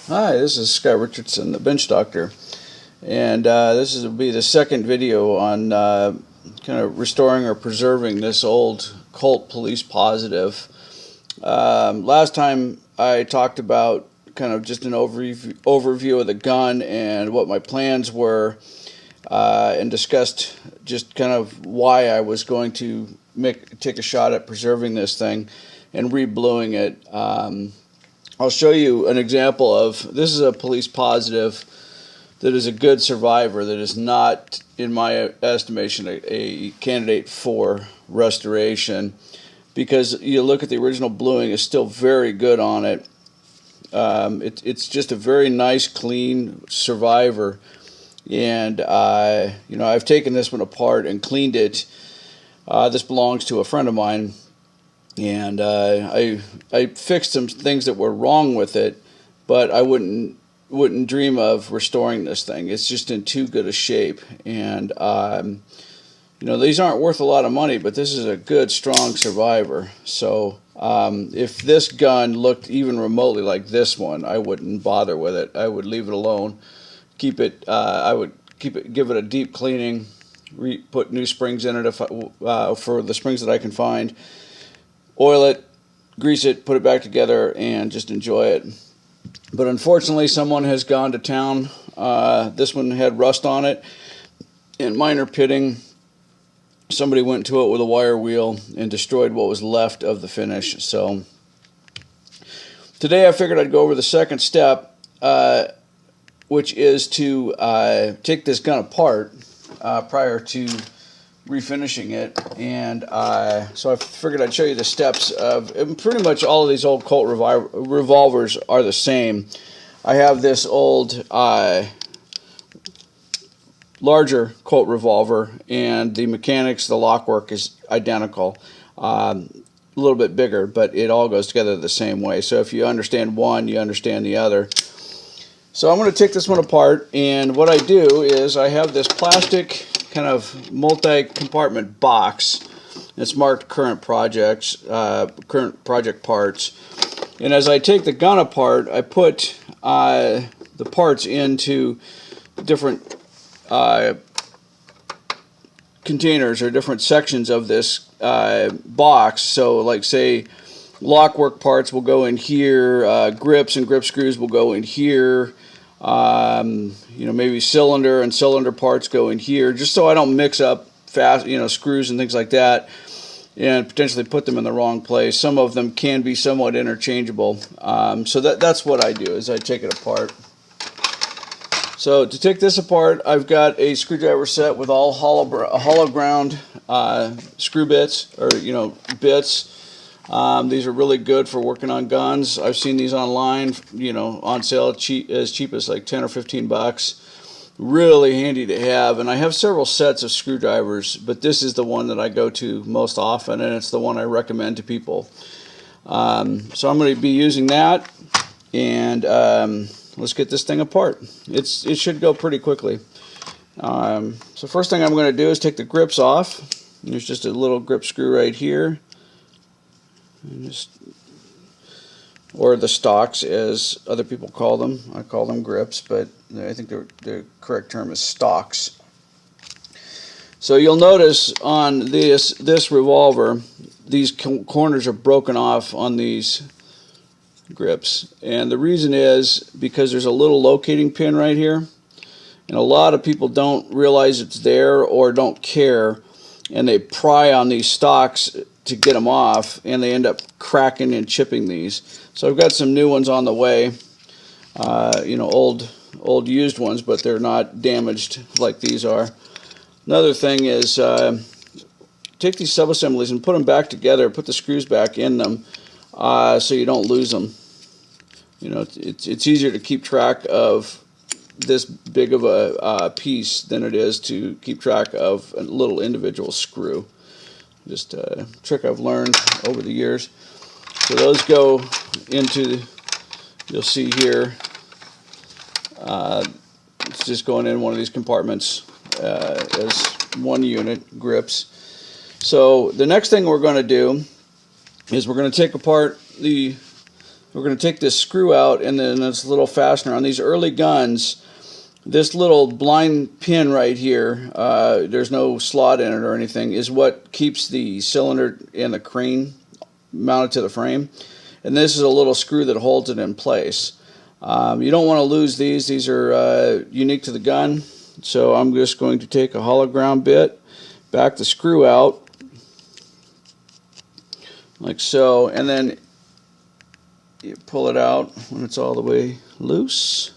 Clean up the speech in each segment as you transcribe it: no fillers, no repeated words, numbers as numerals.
Hi, this is Scott Richardson, the bench doctor, and this will be the second video on kind of restoring or preserving this old Colt Police Positive. Last time I talked about kind of just an overview of the gun and what my plans were, and discussed just kind of why I was going to take a shot at preserving this thing and re-bluing it. I'll show you an example of, this is a police positive that is a good survivor, that is not, in my estimation, a candidate for restoration, because you look at the original bluing, is still very good on it. It's just a very nice, clean survivor, and I've taken this one apart and cleaned it. This belongs to a friend of mine. And I fixed some things that were wrong with it, but I wouldn't dream of restoring this thing. It's just in too good a shape. And these aren't worth a lot of money, but this is a good, strong survivor. So if this gun looked even remotely like this one, I wouldn't bother with it. I would leave it alone. Keep it. I would give it a deep cleaning. Put new springs in it for the springs that I can find. Oil it, grease it, put it back together, and just enjoy it. But unfortunately, someone has gone to town. This one had rust on it and minor pitting. Somebody went to it with a wire wheel and destroyed what was left of the finish. So today I figured I'd go over the second step, which is to take this gun apart prior to refinishing it. And so I figured I'd show you the steps of, pretty much all of these old Colt revolvers are the same. I have this old larger Colt revolver, and the mechanics, the lockwork is identical, a little bit bigger, but it all goes together the same way. So if you understand one, you understand the other. So I'm going to take this one apart, and what I do is I have this plastic kind of multi-compartment box. It's marked current projects, current project parts. And as I take the gun apart, I put the parts into different containers or different sections of this box. So like, say, lockwork parts will go in here, grips and grip screws will go in here, maybe cylinder and cylinder parts go in here, just so I don't mix up fast, screws and things like that, and potentially put them in the wrong place. Some of them can be somewhat interchangeable. So that's what I do, is I take it apart. So to take this apart, I've got a screwdriver set with all hollow ground screw bits, or bits. These are really good for working on guns. I've seen these online, on sale as cheap as like 10 or 15 bucks. Really handy to have. And I have several sets of screwdrivers, but this is the one that I go to most often, and it's the one I recommend to people. So I'm going to be using that, and let's get this thing apart. It should go pretty quickly. So first thing I'm going to do is take the grips off. There's just a little grip screw right here. Or the stocks, as other people call them. I call them grips, but I think the correct term is stocks. So you'll notice on this revolver, these corners are broken off on these grips, and the reason is because there's a little locating pin right here, and a lot of people don't realize it's there or don't care, and they pry on these stocks to get them off, and they end up cracking and chipping these. So I've got some new ones on the way, old used ones, but they're not damaged like these are. Another thing is take these sub-assemblies and put them back together, put the screws back in them, so you don't lose them. It's easier to keep track of this big of a piece than it is to keep track of a little individual screw. Just a trick I've learned over the years. So those go into, you'll see here, it's just going in one of these compartments as one unit, grips. So the next thing we're going to do is we're going to take apart the we're going to take this screw out, and then this little fastener. On these early guns, this little blind pin right here, there's no slot in it or anything, is what keeps the cylinder and the crane mounted to the frame. And this is a little screw that holds it in place. You don't want to lose these. These are unique to the gun. So I'm just going to take a hollow ground bit, back the screw out, like so, and then you pull it out when it's all the way loose.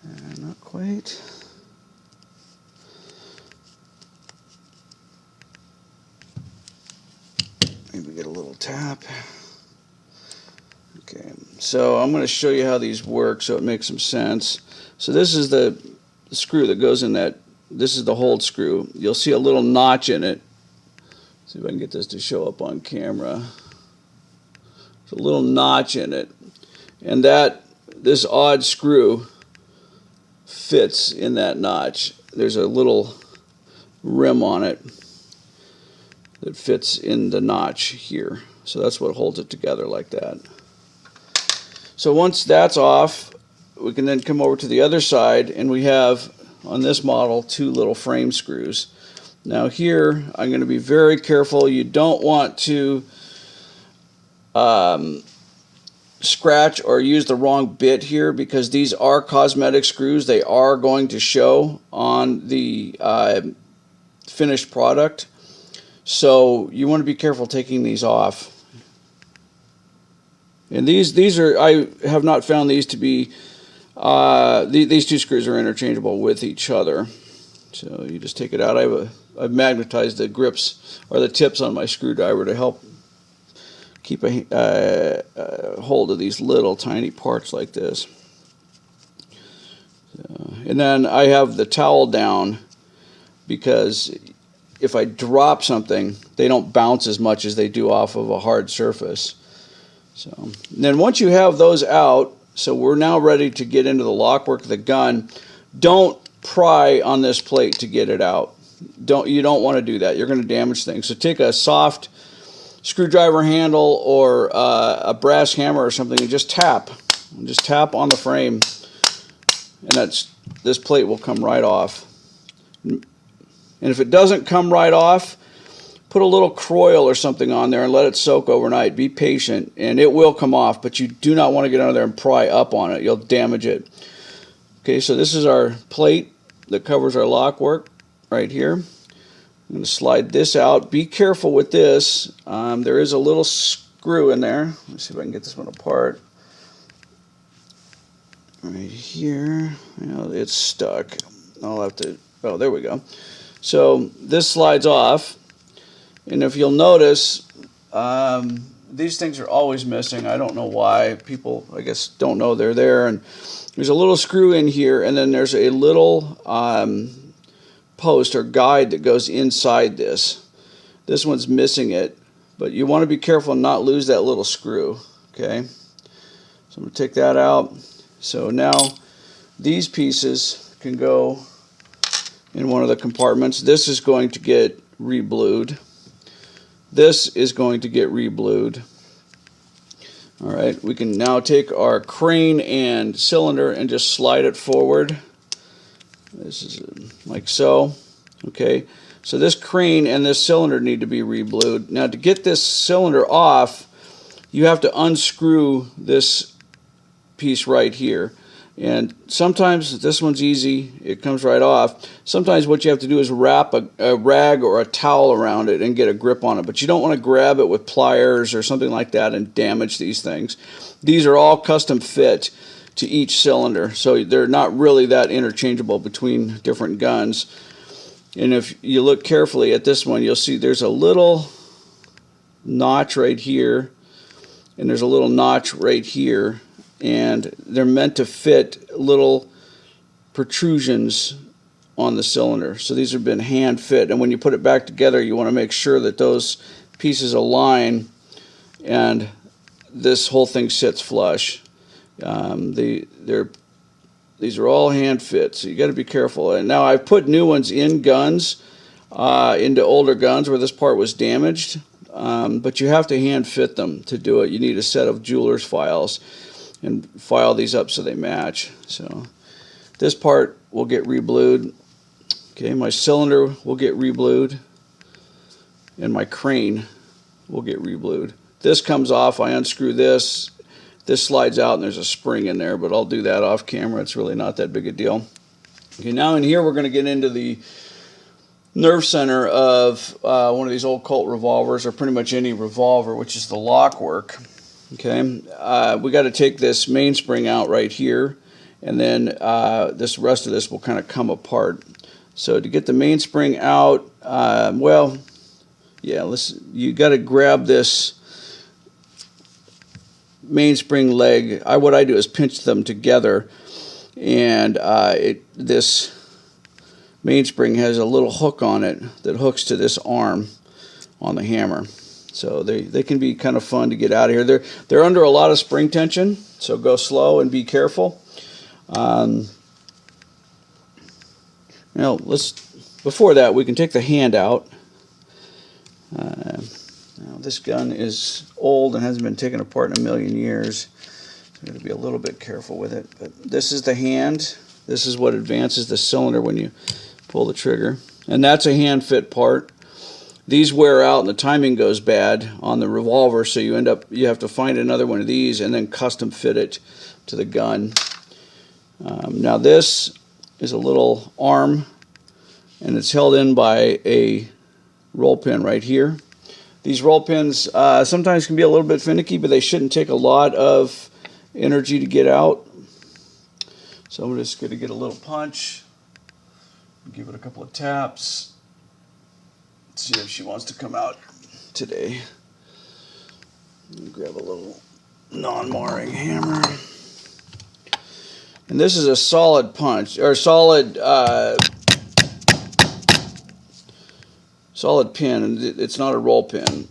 And not quite. Maybe get a little tap. Okay, so I'm going to show you how these work so it makes some sense. So this is the screw that goes in that. This is the hold screw. You'll see a little notch in it. See if I can get this to show up on camera. There's a little notch in it, and this odd screw fits in that notch. There's a little rim on it that fits in the notch here. So that's what holds it together like that. So once that's off, we can then come over to the other side, and we have on this model 2 little frame screws. Now here I'm going to be very careful. You don't want to scratch or use the wrong bit here, because these are cosmetic screws. They are going to show on the finished product. So you want to be careful taking these off. And these are, I have not found these to be, these 2 screws are interchangeable with each other. So you just take it out. I've magnetized the grips or the tips on my screwdriver to help keep a hold of these little tiny parts like this. So, and then I have the towel down, because if I drop something, they don't bounce as much as they do off of a hard surface. So then once you have those out, so we're now ready to get into the lock work of the gun. Don't pry on this plate to get it out. You don't want to do that. You're going to damage things. So take a soft screwdriver handle or a brass hammer or something, and just tap. Just tap on the frame, and this plate will come right off. And if it doesn't come right off, put a little Croil or something on there and let it soak overnight. Be patient, and it will come off, but you do not want to get under there and pry up on it. You'll damage it. Okay, so this is our plate that covers our lock work right here. I'm going to slide this out. Be careful with this. There is a little screw in there. Let's see if I can get this one apart. Right here. It's stuck. I'll have to, oh, there we go. So this slides off. And if you'll notice, these things are always missing. I don't know why. People, I guess, don't know they're there. And there's a little screw in here, and then there's a little post or guide that goes inside this. This one's missing it, but you want to be careful and not lose that little screw. Okay, so I'm going to take that out. So now these pieces can go in one of the compartments. This is going to get re-blued. This is going to get re-blued. All right, we can now take our crane and cylinder and just slide it forward. This is like so. Okay, so this crane and this cylinder need to be re-blued. Now to get this cylinder off, you have to unscrew this piece right here. And sometimes this one's easy, it comes right off. Sometimes what you have to do is wrap a rag or a towel around it and get a grip on it. But you don't want to grab it with pliers or something like that and damage these things. These are all custom fit to each cylinder, so they're not really that interchangeable between different guns. And if you look carefully at this one, you'll see there's a little notch right here, and there's a little notch right here. And they're meant to fit little protrusions on the cylinder. So these have been hand fit, and when you put it back together, you want to make sure that those pieces align and this whole thing sits flush. These are all hand fit, so you got to be careful. And now I've put new ones in guns, into older guns where this part was damaged. but you have to hand fit them to do it. You need a set of jeweler's files and file these up so they match. So this part will get reblued. Okay, my cylinder will get reblued, and my crane will get reblued. This comes off, I unscrew this. This slides out and there's a spring in there, but I'll do that off camera. It's really not that big a deal. Okay, now in here we're going to get into the nerve center of one of these old Colt revolvers, or pretty much any revolver, which is the lock work. Okay, we got to take this mainspring out right here, and then this rest of this will kind of come apart. So to get the mainspring out, well, yeah, you got to grab this mainspring leg. What I do is pinch them together, and this mainspring has a little hook on it that hooks to this arm on the hammer. So they can be kind of fun to get out of here. They're under a lot of spring tension, so go slow and be careful. Now before that, we can take the hand out. Now this gun is old and hasn't been taken apart in a million years. So I'm going to be a little bit careful with it. But this is the hand. This is what advances the cylinder when you pull the trigger. And that's a hand fit part. These wear out and the timing goes bad on the revolver, so you have to find another one of these and then custom fit it to the gun. Now this is a little arm, and it's held in by a roll pin right here. These roll pins sometimes can be a little bit finicky, but they shouldn't take a lot of energy to get out. So I'm just going to get a little punch, give it a couple of taps, see if she wants to come out today. Grab a little non-marring hammer. And this is a solid punch, or solid pin, and it's not a roll pin.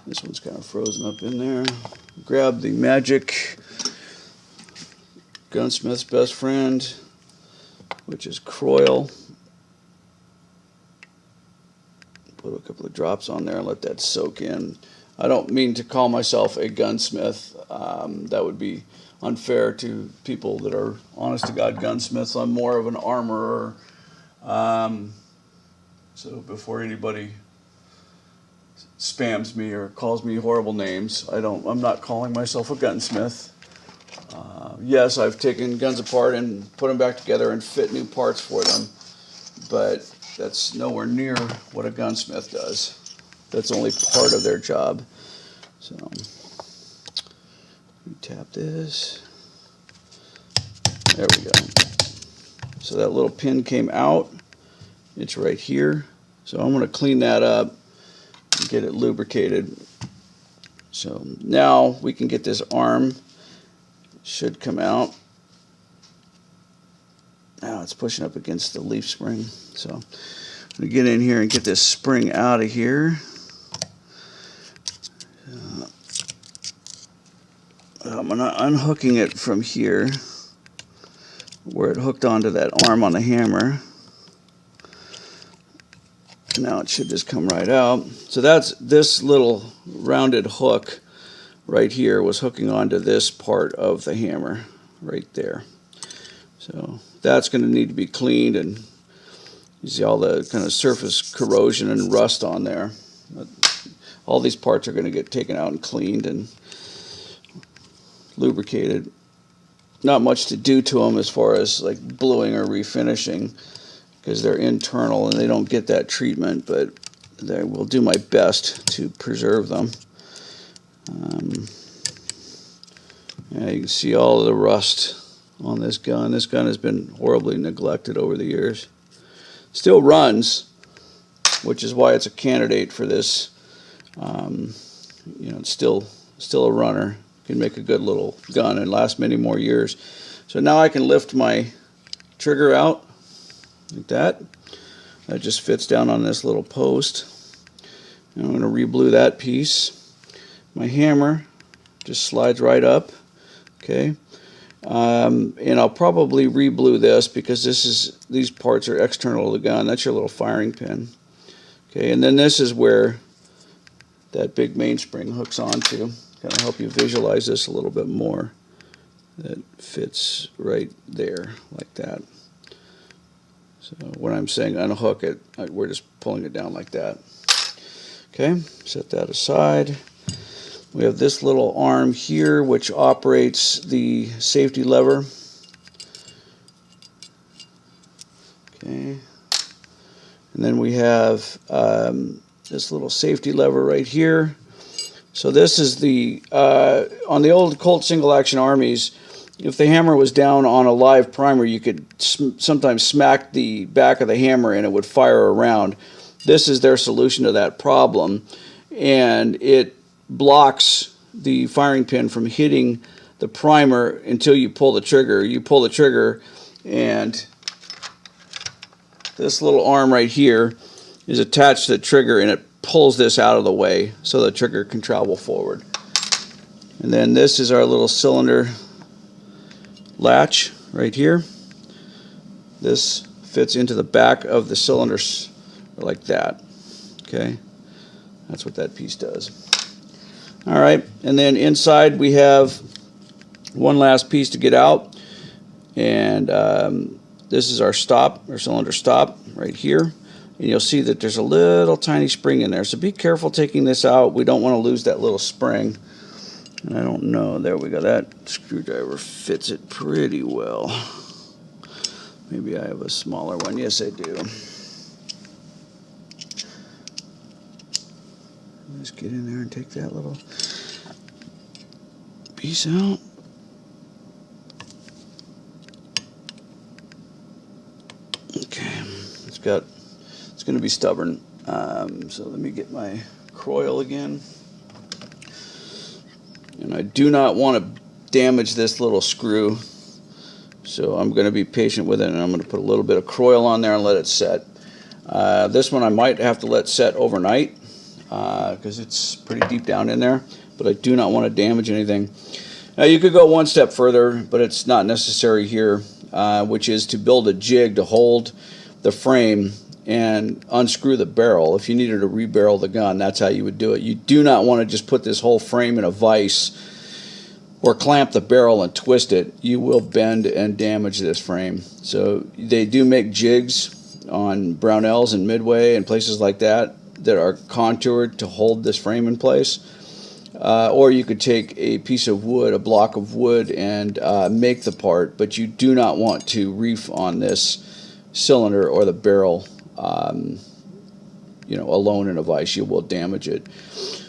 This one's kind of frozen up in there. Grab the magic gunsmith's best friend, which is Croyle. Put a couple of drops on there and let that soak in. I don't mean to call myself a gunsmith. That would be unfair to people that are honest to God gunsmiths. I'm more of an armorer. So before anybody spams me or calls me horrible names, I'm not calling myself a gunsmith. Yes, I've taken guns apart and put them back together and fit new parts for them, but that's nowhere near what a gunsmith does. That's only part of their job. So we tap this. There we go. So that little pin came out. It's right here. So I'm going to clean that up and get it lubricated. So now we can get this arm. Should come out. Now it's pushing up against the leaf spring. So I'm going to get in here and get this spring out of here. I'm unhooking it from here where it hooked onto that arm on the hammer. Now it should just come right out. So that's this little rounded hook right here was hooking onto this part of the hammer right there. So that's going to need to be cleaned, and you see all the kind of surface corrosion and rust on there. But all these parts are going to get taken out and cleaned and lubricated. Not much to do to them as far as like bluing or refinishing, because they're internal and they don't get that treatment, but I will do my best to preserve them. Yeah, you can see all of the rust on this gun. This gun has been horribly neglected over the years. Still runs, which is why it's a candidate for this. You know, it's still a runner. Can make a good little gun and last many more years. So now I can lift my trigger out like that. That just fits down on this little post. And I'm going to re-blue that piece. My hammer just slides right up. Okay, and I'll probably re-blue this because these parts are external to the gun. That's your little firing pin. Okay, and then this is where that big mainspring hooks onto. Kind of help you visualize this a little bit more. That fits right there, like that. So when I'm saying unhook it, we're just pulling it down like that. Okay, set that aside. We have this little arm here which operates the safety lever. Okay, and then we have this little safety lever right here. So this is the, on the old Colt single action armies, if the hammer was down on a live primer, you could sometimes smack the back of the hammer and it would fire around. This is their solution to that problem, and it blocks the firing pin from hitting the primer until you pull the trigger. You pull the trigger, and this little arm right here is attached to the trigger, and it pulls this out of the way so the trigger can travel forward. And then this is our little cylinder latch right here. This fits into the back of the cylinders like that. Okay, that's what that piece does. All right, and then inside we have one last piece to get out, and this is our stop, our cylinder stop right here. And you'll see that there's a little tiny spring in there. So be careful taking this out. We don't want to lose that little spring. And I don't know. There we go. That screwdriver fits it pretty well. Maybe I have a smaller one. Yes, I do. Let's get in there and take that little piece out. Okay. It's going to be stubborn. So let me get my croil again. And I do not want to damage this little screw, so I'm going to be patient with it, and I'm going to put a little bit of croil on there and let it set. This one I might have to let set overnight because it's pretty deep down in there, but I do not want to damage anything. Now you could go one step further, but it's not necessary here, which is to build a jig to hold the frame and unscrew the barrel. If you needed to rebarrel the gun, that's how you would do it. You do not want to just put this whole frame in a vise or clamp the barrel and twist it. You will bend and damage this frame. So they do make jigs on Brownells and Midway and places like that that are contoured to hold this frame in place. Or you could take a piece of wood, a block of wood, and make the part, but you do not want to reef on this cylinder or the barrel alone in a vise. You will damage it.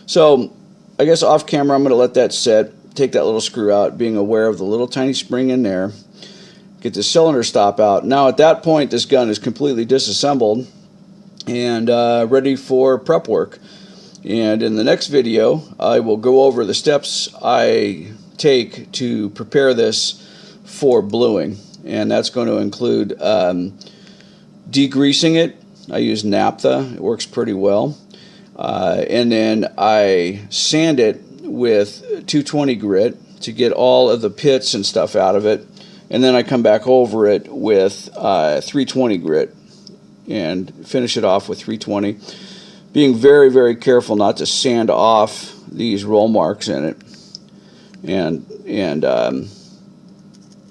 So I guess off camera I'm going to let that set, take that little screw out, being aware of the little tiny spring in there, get the cylinder stop out. Now at that point this gun is completely disassembled and ready for prep work. And in the next video I will go over the steps I take to prepare this for bluing, and that's going to include degreasing it. I use naphtha. It works pretty well. And then I sand it with 220 grit to get all of the pits and stuff out of it. And then I come back over it with 320 grit and finish it off with 320. Being very, very careful not to sand off these roll marks in it and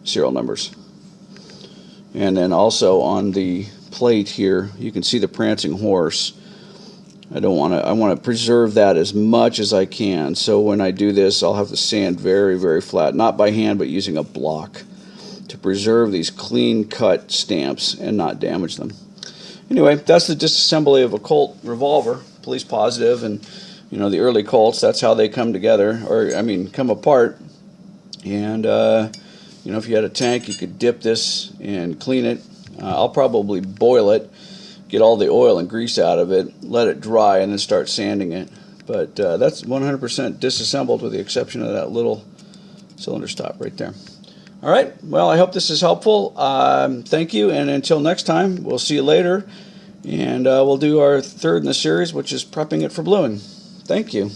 serial numbers. And then also on the plate here, you can see the prancing horse. I want to preserve that as much as I can. So when I do this, I'll have to sand very, very flat, not by hand, but using a block to preserve these clean cut stamps and not damage them. Anyway, that's the disassembly of a Colt revolver, police positive, and the early Colts. That's how they come together, or come apart. And if you had a tank, you could dip this and clean it. I'll probably boil it, get all the oil and grease out of it, let it dry, and then start sanding it. But that's 100% disassembled with the exception of that little cylinder stop right there. All right, well, I hope this is helpful. Thank you, and until next time, we'll see you later, and we'll do our third in the series, which is prepping it for bluing. Thank you.